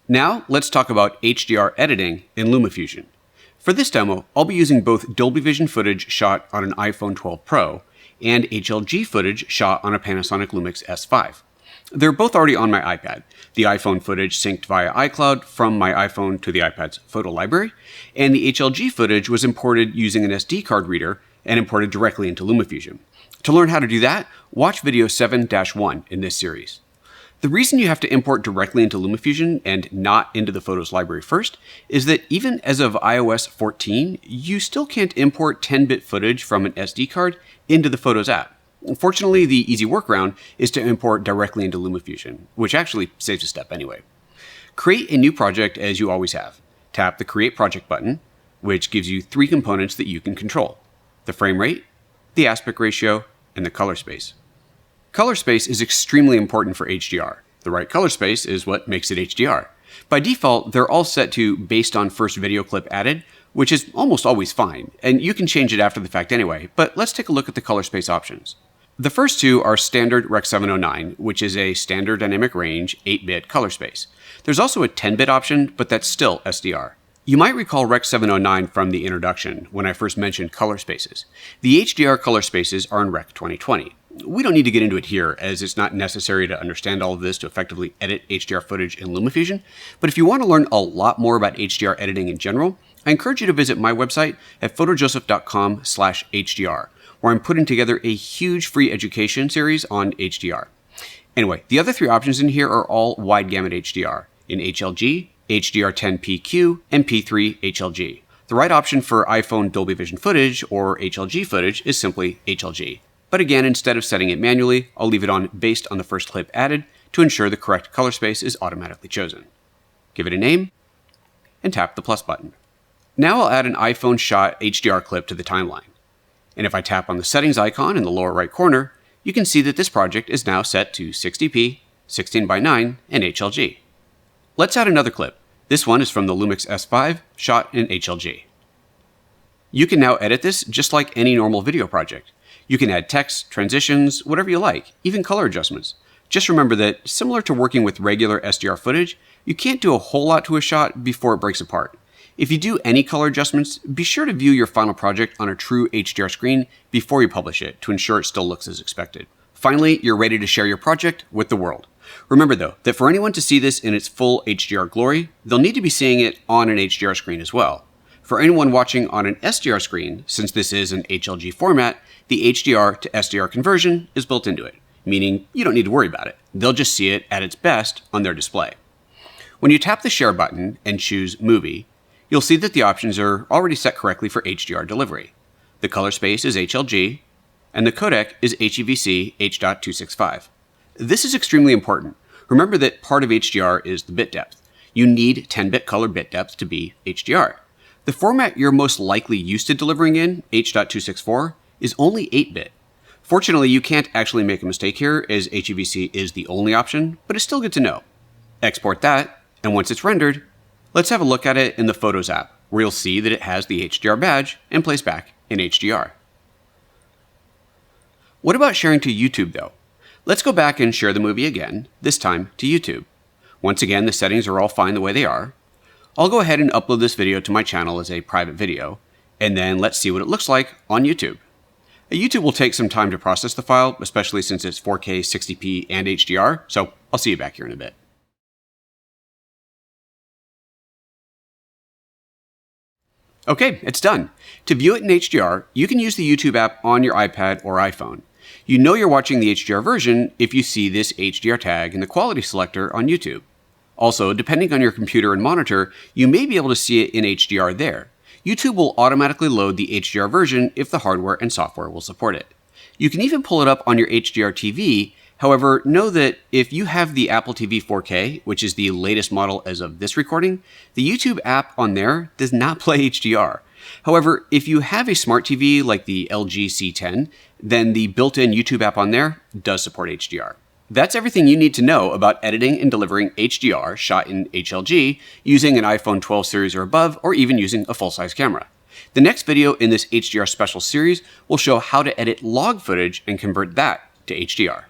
Now, let's talk about HDR editing in LumaFusion. For this demo, I'll be using both Dolby Vision footage shot on an iPhone 12 Pro and HLG footage shot on a Panasonic Lumix S5. They're both already on my iPad. The iPhone footage synced via iCloud from my iPhone to the iPad's photo library, and the HLG footage was imported using an SD card reader and imported directly into LumaFusion. To learn how to do that, watch video 7-1 in this series. The reason you have to import directly into LumaFusion and not into the Photos library first is that even as of iOS 14, you still can't import 10-bit footage from an SD card into the Photos app. Fortunately, the easy workaround is to import directly into LumaFusion, which actually saves a step anyway. Create a new project as you always have. Tap the Create Project button, which gives you 3 components that you can control: the frame rate, the aspect ratio, and the color space. Color space is extremely important for HDR. The right color space is what makes it HDR. By default, they're all set to based on first video clip added, which is almost always fine, and you can change it after the fact anyway, but let's take a look at the color space options. The first two are standard Rec. 709, which is a standard dynamic range 8-bit color space. There's also a 10-bit option, but that's still SDR. You might recall Rec. 709 from the introduction when I first mentioned color spaces. The HDR color spaces are in Rec. 2020. We don't need to get into it here, as it's not necessary to understand all of this to effectively edit HDR footage in LumaFusion, but if you want to learn a lot more about HDR editing in general, I encourage you to visit my website at photojoseph.com/HDR, where I'm putting together a huge free education series on HDR. Anyway, the other 3 options in here are all wide gamut HDR, in HLG, HDR10PQ, and P3 HLG. The right option for iPhone Dolby Vision footage or HLG footage is simply HLG. But again, instead of setting it manually, I'll leave it on based on the first clip added to ensure the correct color space is automatically chosen. Give it a name, and tap the plus button. Now I'll add an iPhone shot HDR clip to the timeline. And if I tap on the settings icon in the lower right corner, you can see that this project is now set to 60p, 16:9, and HLG. Let's add another clip. This one is from the Lumix S5, shot in HLG. You can now edit this just like any normal video project. You can add text, transitions, whatever you like, even color adjustments. Just remember that, similar to working with regular SDR footage, you can't do a whole lot to a shot before it breaks apart. If you do any color adjustments, be sure to view your final project on a true HDR screen before you publish it to ensure it still looks as expected. Finally, you're ready to share your project with the world. Remember though, that for anyone to see this in its full HDR glory, they'll need to be seeing it on an HDR screen as well. For anyone watching on an SDR screen, since this is an HLG format, the HDR to SDR conversion is built into it, meaning you don't need to worry about it. They'll just see it at its best on their display. When you tap the Share button and choose Movie, you'll see that the options are already set correctly for HDR delivery. The color space is HLG, and the codec is HEVC H.265. This is extremely important. Remember that part of HDR is the bit depth. You need 10-bit color bit depth to be HDR. The format you're most likely used to delivering in, H.264, is only 8-bit. Fortunately, you can't actually make a mistake here, as HEVC is the only option, but it's still good to know. Export that, and once it's rendered, let's have a look at it in the Photos app, where you'll see that it has the HDR badge and plays back in HDR. What about sharing to YouTube though? Let's go back and share the movie again, this time to YouTube. Once again, the settings are all fine the way they are. I'll go ahead and upload this video to my channel as a private video, and then let's see what it looks like on YouTube. YouTube will take some time to process the file, especially since it's 4K, 60p, and HDR, so I'll see you back here in a bit. Okay, it's done. To view it in HDR, you can use the YouTube app on your iPad or iPhone. You know you're watching the HDR version if you see this HDR tag in the quality selector on YouTube. Also, depending on your computer and monitor, you may be able to see it in HDR there. YouTube will automatically load the HDR version if the hardware and software will support it. You can even pull it up on your HDR TV. However, know that if you have the Apple TV 4K, which is the latest model as of this recording, the YouTube app on there does not play HDR. However, if you have a smart TV like the LG C10, then the built-in YouTube app on there does support HDR. That's everything you need to know about editing and delivering HDR shot in HLG using an iPhone 12 series or above, or even using a full-size camera. The next video in this HDR special series will show how to edit log footage and convert that to HDR.